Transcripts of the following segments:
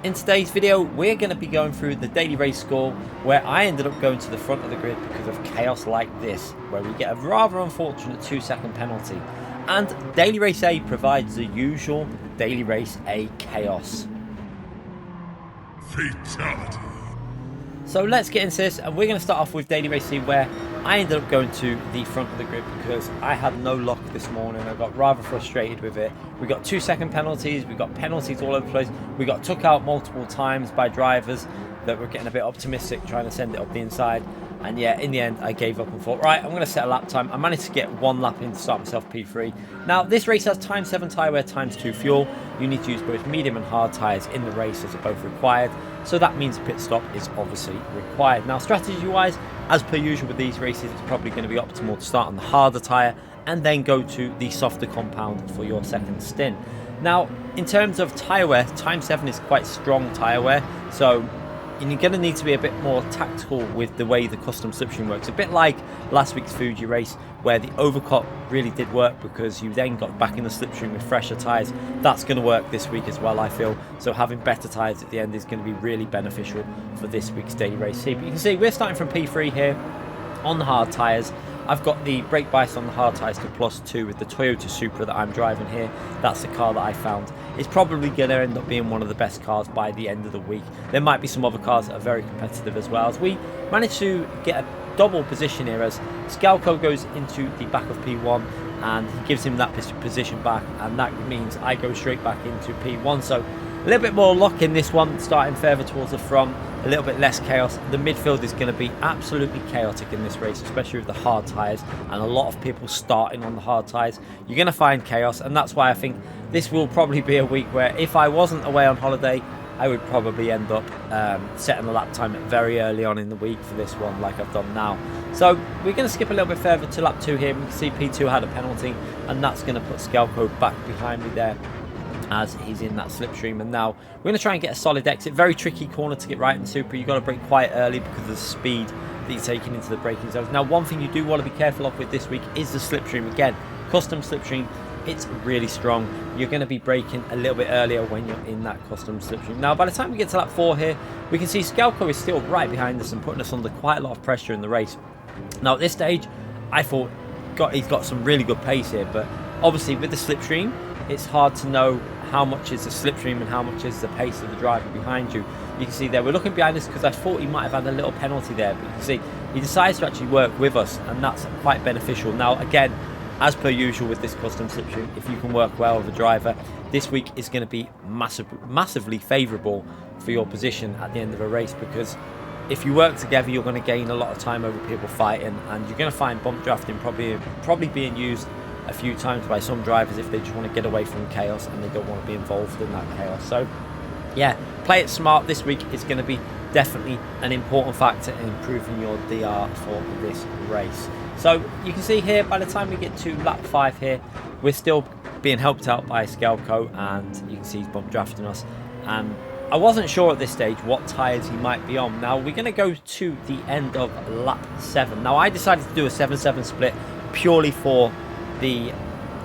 In today's video, we're going to be going through the daily race score, where I ended up going to the front of the grid because of chaos like this, where we get a rather unfortunate 2-second penalty. And Daily Race A provides the usual Daily Race A chaos. Fatality. So let's get into this, and we're going to start off with Daily Race C, where I ended up going to the front of the grid because I had no luck this morning. I got rather frustrated with it. We got 2-second penalties, we got penalties all over the place, we got took out multiple times by drivers that were getting a bit optimistic trying to send it up the inside. And yeah, in the end, I gave up and thought, right, I'm going to set a lap time. I managed to get one lap in to start myself P3. Now, this race has times 7 tyre wear, times 2 fuel. You need to use both medium and hard tyres in the race as they're both required. So that means a pit stop is obviously required. Now, strategy-wise, as per usual with these races, it's probably going to be optimal to start on the harder tyre and then go to the softer compound for your second stint. Now, in terms of tyre wear, times 7 is quite strong tyre wear. So you're going to need to be a bit more tactical with the way the custom slipstream works. A bit like last week's Fuji race, where the overcut really did work because you then got back in the slipstream with fresher tyres. That's going to work this week as well, I feel. So having better tyres at the end is going to be really beneficial for this week's Daily Race C. But you can see we're starting from P3 here on the hard tyres. I've got the brake bias on the hard tyres to +2 with the Toyota Supra that I'm driving here. That's the car that I found. It's probably going to end up being one of the best cars by the end of the week. There might be some other cars that are very competitive as well. As we managed to get a double position here as Scalco goes into the back of P1 and he gives him that position back, and that means I go straight back into P1. So a little bit more luck in this one, starting further towards the front, a little bit less chaos. The midfield is going to be absolutely chaotic in this race, especially with the hard tyres and a lot of people starting on the hard tyres. You're going to find chaos, and that's why I think this will probably be a week where if I wasn't away on holiday, I would probably end up setting the lap time very early on in the week for this one, like I've done now. So we're going to skip a little bit further to lap 2 here. We can see P2 had a penalty, and that's going to put Scalco back behind me there as he's in that slipstream. And now we're going to try and get a solid exit. Very tricky corner to get right in the Supra. You've got to brake quite early because of the speed that you're taking into the braking zones. Now, one thing you do want to be careful of with this week is the slipstream. Again, custom slipstream, it's really strong. You're going to be braking a little bit earlier when you're in that custom slipstream. Now, by the time we get to lap 4 here, we can see Scalco is still right behind us and putting us under quite a lot of pressure in the race. Now, at this stage, I thought he's got some really good pace here, but obviously with the slipstream, it's hard to know how much is the slipstream and how much is the pace of the driver behind you. You can see there, we're looking behind us because I thought he might have had a little penalty there, but you can see he decides to actually work with us, and that's quite beneficial. Now, again, as per usual with this custom slipstream, if you can work well with a driver, this week is going to be massively favourable for your position at the end of a race, because if you work together, you're going to gain a lot of time over people fighting, and you're going to find bump drafting probably being used a few times by some drivers if they just want to get away from chaos and they don't want to be involved in that chaos. So yeah, play it smart. This week is going to be definitely an important factor in improving your DR for this race. So you can see here, by the time we get to lap 5 here, we're still being helped out by Scalco, and you can see he's bump drafting us. I wasn't sure at this stage what tyres he might be on. Now we're going to go to the end of lap 7. Now I decided to do a 7-7 split purely for the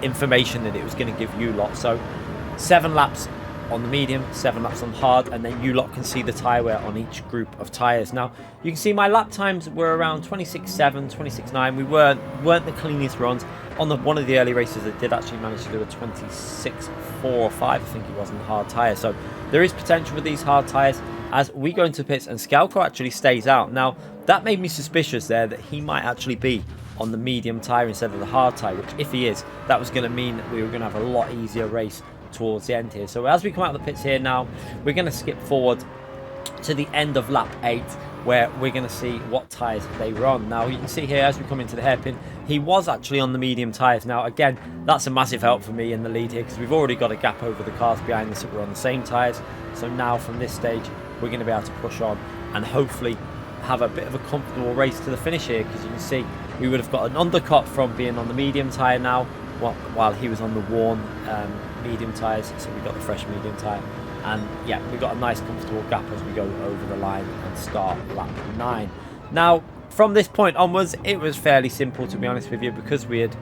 information that it was going to give you lot. So 7 laps on the medium, 7 laps on hard, and then you lot can see the tyre wear on each group of tyres. Now you can see my lap times were around 26.7, 26.9. We weren't the cleanest runs. On one of the early races I did actually manage to do a 26.4 or 5, I think it was, on the hard tyre. So there is potential with these hard tyres as we go into pits, and Scalco actually stays out. Now that made me suspicious there that he might actually be on the medium tyre instead of the hard tyre, which if he is, that was going to mean that we were going to have a lot easier race towards the end here. So as we come out of the pits here now, we're going to skip forward to the end of lap 8, where we're going to see what tyres they were on. Now you can see here as we come into the hairpin, he was actually on the medium tyres. Now again, that's a massive help for me in the lead here because we've already got a gap over the cars behind us that were on the same tyres. So now from this stage, we're going to be able to push on and hopefully have a bit of a comfortable race to the finish here, because you can see we would have got an undercut from being on the medium tyre now while he was on the worn medium tyres. So we got the fresh medium tyre, and yeah, we got a nice comfortable gap as we go over the line and start lap 9. Now from this point onwards, it was fairly simple, to be honest with you, because we had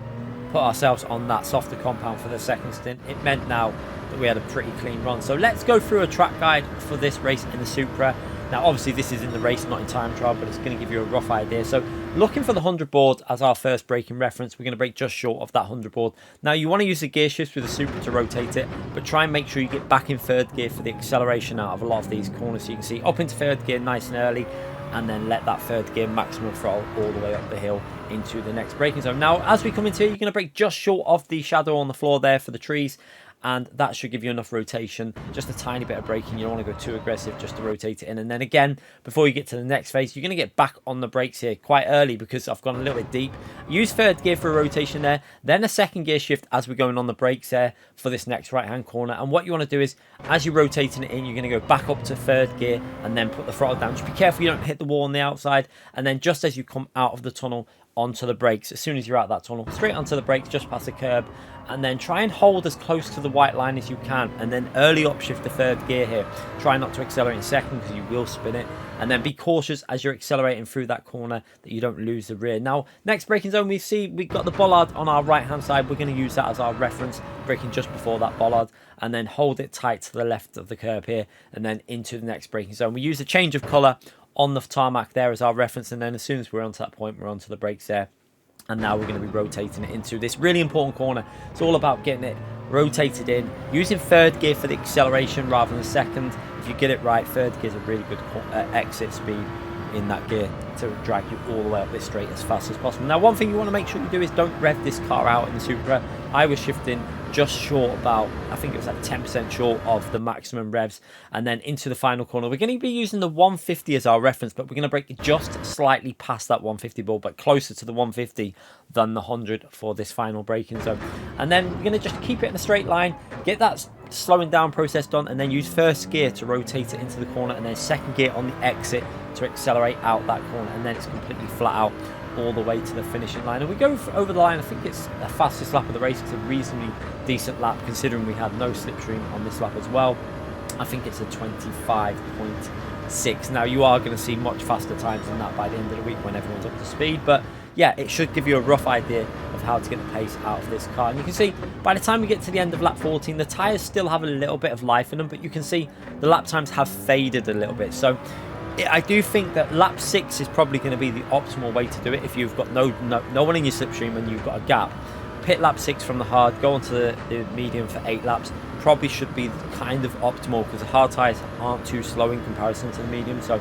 put ourselves on that softer compound for the second stint. It meant now that we had a pretty clean run. So let's go through a track guide for this race in the Supra. Now obviously this is in the race, not in time trial, but it's going to give you a rough idea. So looking for the 100 board as our first braking reference, we're going to brake just short of that 100 board. Now you want to use the gear shifts with the Supra to rotate it, but try and make sure you get back in third gear for the acceleration out of a lot of these corners. So you can see up into third gear nice and early, and then let that third gear maximum throttle all the way up the hill into the next braking zone. Now as we come into here, you're going to brake just short of the shadow on the floor there for the trees, and that should give you enough rotation, just a tiny bit of braking. You don't want to go too aggressive just to rotate it in. And then again, before you get to the next phase, you're going to get back on the brakes here quite early because I've gone a little bit deep. Use third gear for a rotation there, then a second gear shift as we're going on the brakes there for this next right hand corner. And what you want to do is, as you're rotating it in, you're going to go back up to third gear and then put the throttle down. Just be careful you don't hit the wall on the outside. And then just as you come out of the tunnel, onto the brakes, as soon as you're out that tunnel, straight onto the brakes, just past the curb, and then try and hold as close to the white line as you can, and then early upshift the third gear here. Try not to accelerate in second because you will spin it, and then be cautious as you're accelerating through that corner that you don't lose the rear. Now next braking zone, we've got the bollard on our right hand side. We're going to use that as our reference, braking just before that bollard, and then hold it tight to the left of the curb here, and then into the next braking zone. We use a change of colour on the tarmac there as our reference, and then as soon as we're onto that point, we're onto the brakes there. And now we're going to be rotating it into this really important corner. It's all about getting it rotated in, using third gear for the acceleration rather than second. If you get it right, third gear is a really good exit speed in that gear to drag you all the way up this straight as fast as possible. Now one thing you want to make sure you do is don't rev this car out in the Supra. I was shifting just short, about, I think it was like 10% short of the maximum revs, and then into the final corner. We're going to be using the 150 as our reference, but we're going to brake just slightly past that 150 ball, but closer to the 150 than the 100 for this final braking zone. And then we're going to just keep it in a straight line, get that slowing down process done, and then use first gear to rotate it into the corner, and then second gear on the exit to accelerate out that corner, and then it's completely flat out all the way to the finishing line. And we go over the line. I think it's the fastest lap of the race. It's a reasonably decent lap considering we had no slipstream on this lap as well. I think it's a 25.6. Now you are going to see much faster times than that by the end of the week when everyone's up to speed, but yeah, it should give you a rough idea of how to get the pace out of this car. And you can see by the time we get to the end of lap 14, the tyres still have a little bit of life in them, but you can see the lap times have faded a little bit. So I do think that lap 6 is probably going to be the optimal way to do it if you've got no one in your slipstream and you've got a gap. Pit lap 6 from the hard, go onto the medium for 8 laps. Probably should be kind of optimal because the hard tyres aren't too slow in comparison to the medium. So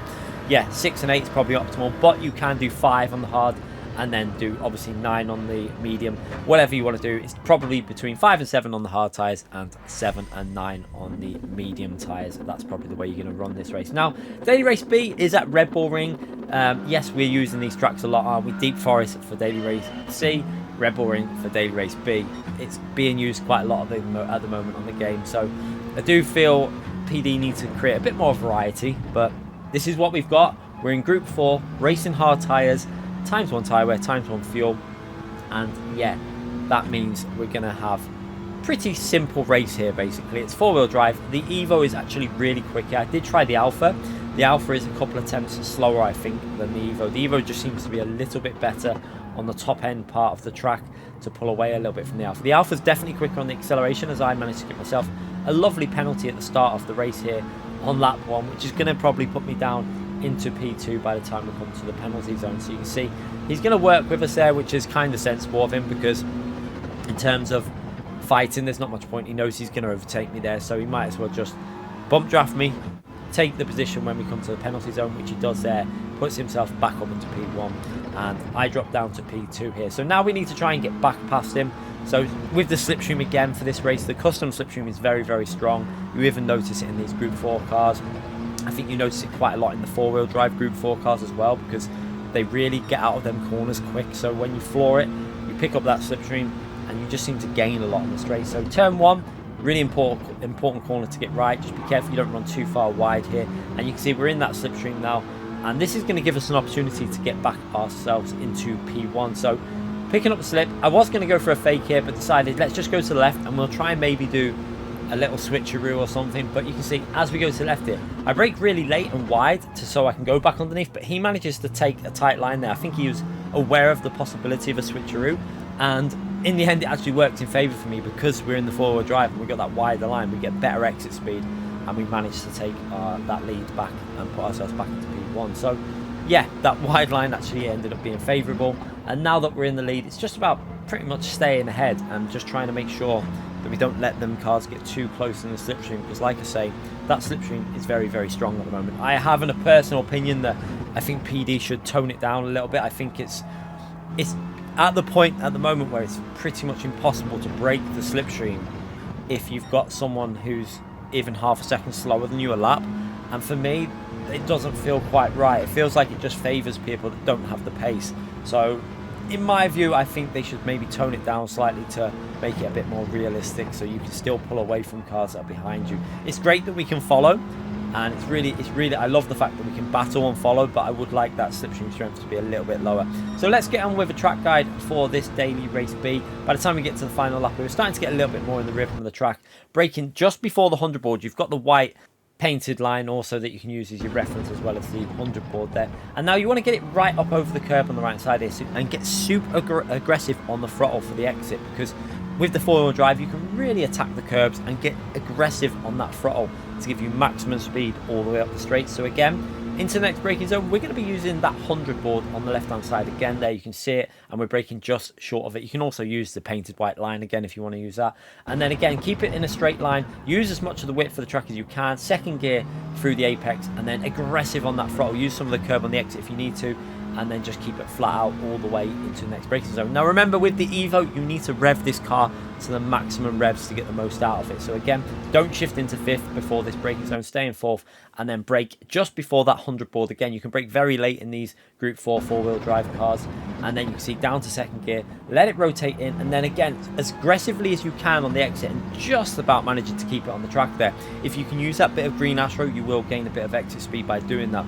yeah, 6 and 8 is probably optimal, but you can do 5 on the hard and then do obviously 9 on the medium. Whatever you want to do, it's probably between 5 and 7 on the hard tyres and 7 and 9 on the medium tyres. That's probably the way you're going to run this race. Now, Daily Race B is at Red Bull Ring. Yes, we're using these tracks a lot, aren't we? Deep Forest for Daily Race C, Red Bull Ring for Daily Race B. It's being used quite a lot at the moment on the game. So I do feel PD needs to create a bit more variety, but this is what we've got. We're in Group 4, racing hard tyres, ×1 tyre wear, ×1 fuel, and yeah, that means we're going to have pretty simple race here. Basically it's 4-wheel drive. The Evo is actually really quick. I did try the Alpha. The Alpha is a couple of attempts slower, I think, than the Evo. The Evo just seems to be a little bit better on the top end part of the track to pull away a little bit from the Alpha. The Alpha is definitely quicker on the acceleration, as I managed to get myself a lovely penalty at the start of the race here on lap 1, which is going to probably put me down into P2 by the time we come to the penalty zone. So you can see he's going to work with us there, which is kind of sensible of him because in terms of fighting there's not much point. He knows he's going to overtake me there, so he might as well just bump draft me, take the position when we come to the penalty zone, which he does there, puts himself back up into P1, and I drop down to P2 here. So now we need to try and get back past him. So with the slipstream again for this race, the custom slipstream is very, very strong. You even notice it in these Group 4 cars. I think you notice it quite a lot in the 4-wheel drive Group 4 cars as well, because they really get out of them corners quick. So when you floor it, you pick up that slipstream and you just seem to gain a lot on the straight. So turn 1, really important corner to get right. Just be careful you don't run too far wide here. And you can see we're in that slipstream now, and this is going to give us an opportunity to get back ourselves into P1. So picking up the slip, I was going to go for a fake here, but decided let's just go to the left and we'll try and maybe do a little switcheroo or something. But you can see as we go to the left here, I brake really late and wide so I can go back underneath, but he manages to take a tight line there. I think he was aware of the possibility of a switcheroo, and in the end, it actually worked in favour for me because we're in the four-wheel drive and we've got that wider line. We get better exit speed and we managed to take that lead back and put ourselves back into P1. So yeah, that wide line actually ended up being favourable. And now that we're in the lead, it's just about pretty much staying ahead and just trying to make sure that we don't let them cars get too close in the slipstream, because like I say, that slipstream is very, very strong at the moment. I have a personal opinion that I think PD should tone it down a little bit. I think it's at the point at the moment where it's pretty much impossible to break the slipstream if you've got someone who's even half a second slower than you a lap. And for me, it doesn't feel quite right. It feels like it just favours people that don't have the pace. So in my view, I think they should maybe tone it down slightly to make it a bit more realistic, so you can still pull away from cars that are behind you. It's great that we can follow, and it's really, I love the fact that we can battle and follow, but I would like that slipstream strength to be a little bit lower. So let's get on with a track guide for this daily race B. By the time we get to the final lap, we're starting to get a little bit more in the rhythm of the track. Braking just before the 100 board, you've got the white painted line also that you can use as your reference, as well as the 100 board there. And now you want to get it right up over the curb on the right side here and get super aggressive on the throttle for the exit, because with the four-wheel drive you can really attack the curbs and get aggressive on that throttle to give you maximum speed all the way up the straight. So again, into the next braking zone, we're going to be using that 100 board on the left hand side again. There you can see it, and we're braking just short of it. You can also use the painted white line again if you want to use that, and then again keep it in a straight line. Use as much of the width for the track as you can. Second gear through the apex, and then aggressive on that throttle. Use some of the curb on the exit if you need to, and then just keep it flat out all the way into the next braking zone. Now remember, with the Evo, you need to rev this car to the maximum revs to get the most out of it. So again, don't shift into fifth before this braking zone, stay in fourth, and then brake just before that 100 board. Again, you can brake very late in these Group 4 four-wheel drive cars, and then you can see down to second gear, let it rotate in, and then again, as aggressively as you can on the exit, and just about managing to keep it on the track there. If you can use that bit of green Astro, you will gain a bit of exit speed by doing that.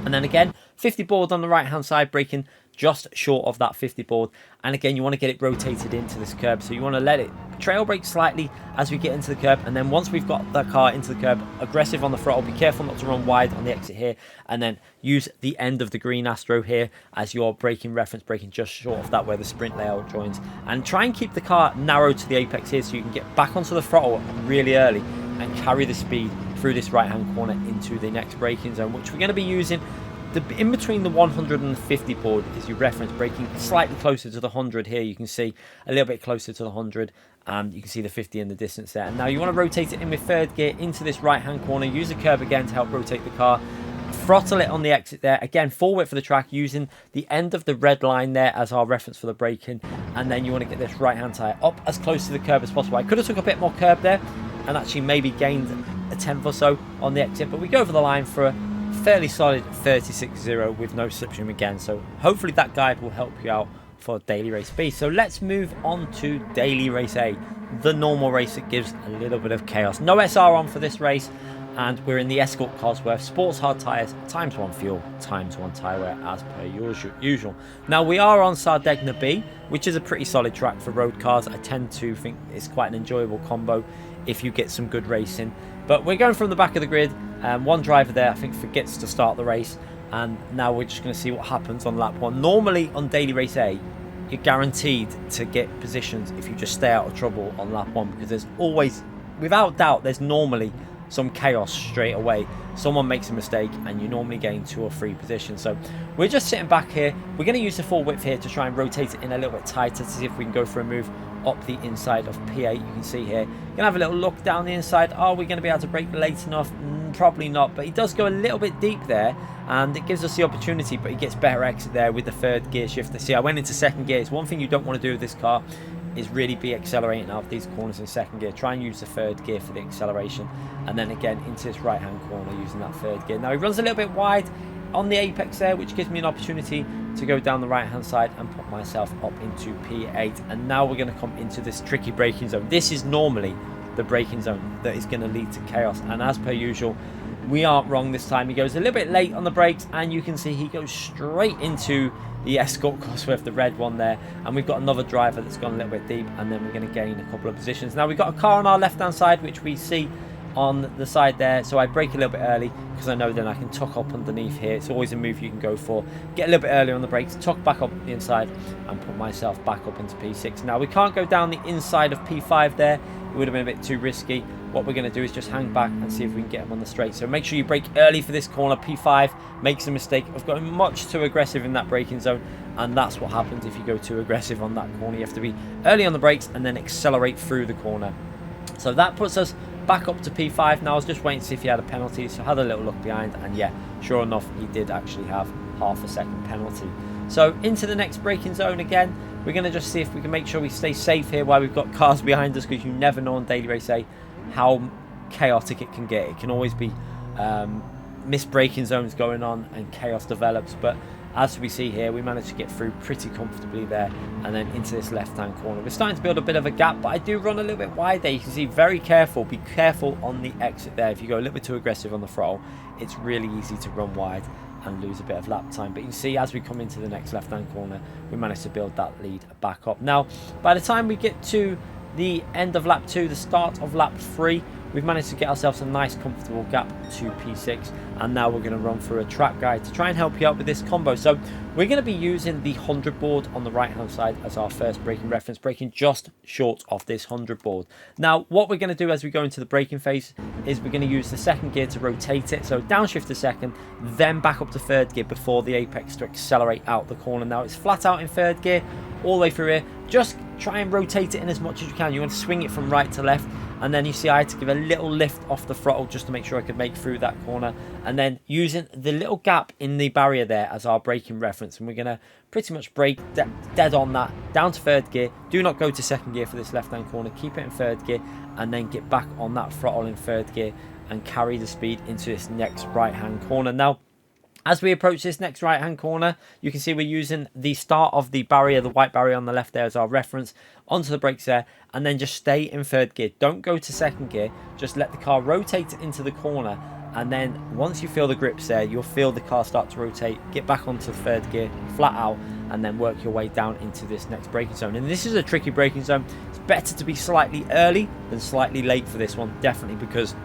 And then again, 50 board on the right hand side, braking just short of that 50 board, and again you want to get it rotated into this curb, so you want to let it trail brake slightly as we get into the curb, and then once we've got the car into the curb, aggressive on the throttle. Be careful not to run wide on the exit here, and then use the end of the green Astro here as your braking reference, braking just short of that where the sprint layout joins, and try and keep the car narrow to the apex here so you can get back onto the throttle really early and carry the speed through this right hand corner into the next braking zone, which we're going to be using in between the 100 and the 50 board is your reference, braking slightly closer to the 100 here. You can see a little bit closer to the 100, and you can see the 50 in the distance there. And now you want to rotate it in with third gear into this right hand corner. Use the curb again to help rotate the car. Throttle it on the exit there. Again, full width for the track, using the end of the red line there as our reference for the braking. And then you want to get this right hand tyre up as close to the curb as possible. I could have took a bit more curb there and actually maybe gained a tenth or so on the exit, but we go over the line for a fairly solid 36.0 with no slipstream again. So hopefully that guide will help you out for daily race B. So let's move on to daily race A, the normal race that gives a little bit of chaos. No SR on for this race, and we're in the Escort Cosworth sports hard tyres, ×1 fuel, ×1 tyre wear as per usual. Now we are on Sardegna B, which is a pretty solid track for road cars. I tend to think it's quite an enjoyable combo if you get some good racing. But we're going from the back of the grid. One driver there, I think, forgets to start the race, and now we're just going to see what happens on lap 1. Normally on daily race A, you're guaranteed to get positions if you just stay out of trouble on lap 1, because there's always, without doubt, there's normally some chaos straight away. Someone makes a mistake and you normally gain 2 or 3 positions. So we're just sitting back here. We're going to use the full width here to try and rotate it in a little bit tighter to see if we can go for a move up the inside of P8. You can see here, you're gonna have a little look down the inside. Are we going to be able to brake late enough? Probably not, but he does go a little bit deep there, and it gives us the opportunity, but he gets better exit there with the third gear shifter. See, I went into second gear. It's one thing you don't want to do with this car is really be accelerating out of these corners in second gear. Try and use the third gear for the acceleration, and then again into this right hand corner using that third gear. Now he runs a little bit wide on the apex there, which gives me an opportunity to go down the right hand side and put myself up into P8. And now we're going to come into this tricky braking zone. This is normally the braking zone that is going to lead to chaos, and as per usual, we aren't wrong this time. He goes a little bit late on the brakes, and you can see he goes straight into the Escort Cosworth, the red one there, and we've got another driver that's gone a little bit deep, and then we're going to gain a couple of positions. Now we've got a car on our left hand side which we see on the side there, so I brake a little bit early because I know then I can tuck up underneath here. It's always a move you can go for. Get a little bit earlier on the brakes, tuck back up the inside and put myself back up into P6. Now we can't go down the inside of P5 there, it would have been a bit too risky. What we're going to do is just hang back and see if we can get him on the straight. So make sure you brake early for this corner. P5 makes a mistake of going much too aggressive in that braking zone, and that's what happens if you go too aggressive on that corner. You have to be early on the brakes and then accelerate through the corner. So that puts us back up to P5. Now I was just waiting to see if he had a penalty, so I had a little look behind, and yeah, sure enough, he did actually have half a second penalty. So into the next braking zone again. We're going to just see if we can make sure we stay safe here while we've got cars behind us, because you never know on Daily Race A how chaotic it can get. It can always be missed braking zones going on and chaos develops, but as we see here, we managed to get through pretty comfortably there and then into this left-hand corner. We're starting to build a bit of a gap, but I do run a little bit wide there. You can see, very careful. Be careful on the exit there. If you go a little bit too aggressive on the throttle, it's really easy to run wide and lose a bit of lap time. But you can see as we come into the next left-hand corner, we managed to build that lead back up. Now, by the time we get to the end of lap 2, the start of lap 3, we've managed to get ourselves a nice comfortable gap to P6, and now we're going to run through a track guide to try and help you out with this combo. So we're going to be using the 100 board on the right hand side as our first braking reference, braking just short of this 100 board. Now what we're going to do as we go into the braking phase is we're going to use the second gear to rotate it, so downshift to second, then back up to third gear before the apex to accelerate out the corner. Now it's flat out in third gear all the way through here. Just try and rotate it in as much as you can. You want to swing it from right to left, and then you see I had to give a little lift off the throttle just to make sure I could make through that corner, and then using the little gap in the barrier there as our braking reference, and we're going to pretty much brake dead on that down to third gear. Do not go to second gear for this left hand corner, keep it in third gear, and then get back on that throttle in third gear and carry the speed into this next right hand corner. Now as we approach this next right hand corner, you can see we're using the start of the barrier, the white barrier on the left there, as our reference onto the brakes there, and then just stay in third gear. Don't go to second gear, just let the car rotate into the corner, and then once you feel the grips there, you'll feel the car start to rotate. Get back onto third gear flat out, and then work your way down into this next braking zone. And this is a tricky braking zone. It's better to be slightly early than slightly late for this one, definitely, because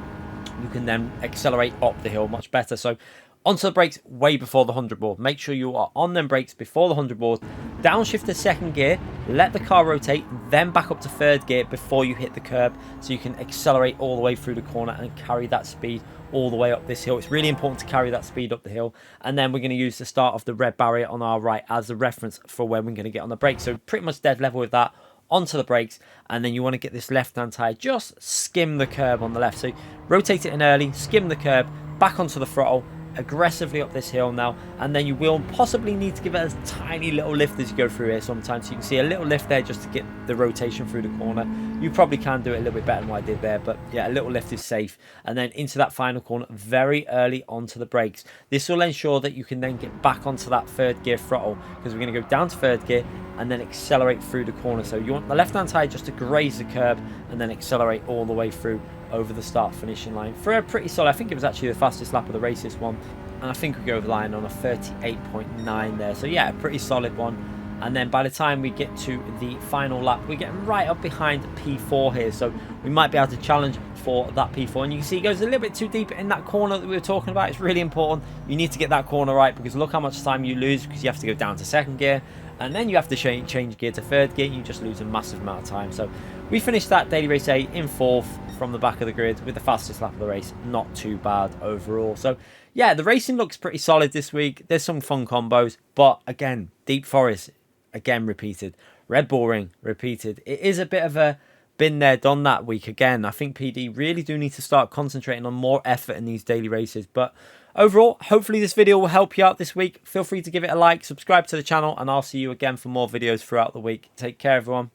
you can then accelerate up the hill much better. So onto the brakes way before the 100 board. Make sure you are on them brakes before the 100 board. Downshift to second gear, let the car rotate, then back up to third gear before you hit the curb, so you can accelerate all the way through the corner and carry that speed all the way up this hill. It's really important to carry that speed up the hill. And then we're going to use the start of the red barrier on our right as the reference for when we're going to get on the brakes. So pretty much dead level with that, onto the brakes, and then you want to get this left hand tyre, just skim the curb on the left. So rotate it in early, skim the curb, back onto the throttle, aggressively up this hill now, and then you will possibly need to give it a tiny little lift as you go through here sometimes. So you can see a little lift there just to get the rotation through the corner. You probably can do it a little bit better than what I did there, but yeah, a little lift is safe. And then into that final corner very early onto the brakes. This will ensure that you can then get back onto that third gear throttle, because we're going to go down to third gear and then accelerate through the corner. So you want the left hand side just to graze the curb and then accelerate all the way through over the start finishing line for a pretty solid, I think it was actually the fastest lap of the race, this one, and I think we go over the line on a 38.9 there. So yeah, a pretty solid one. And then by the time we get to the final lap, we're getting right up behind P4 here, so we might be able to challenge for that P4. And you can see it goes a little bit too deep in that corner that we were talking about. It's really important you need to get that corner right, because look how much time you lose, because you have to go down to second gear and then you have to change gear to third gear. You just lose a massive amount of time. So we finished that Daily Race A in 4th from the back of the grid with the fastest lap of the race. Not too bad overall. So yeah, the racing looks pretty solid this week. There's some fun combos, but again, Deep Forest again repeated, Red Bull Ring repeated. It is a bit of a been there, done that week again. I think PD really do need to start concentrating on more effort in these daily races. But overall, hopefully this video will help you out this week. Feel free to give it a like, subscribe to the channel, and I'll see you again for more videos throughout the week. Take care, everyone.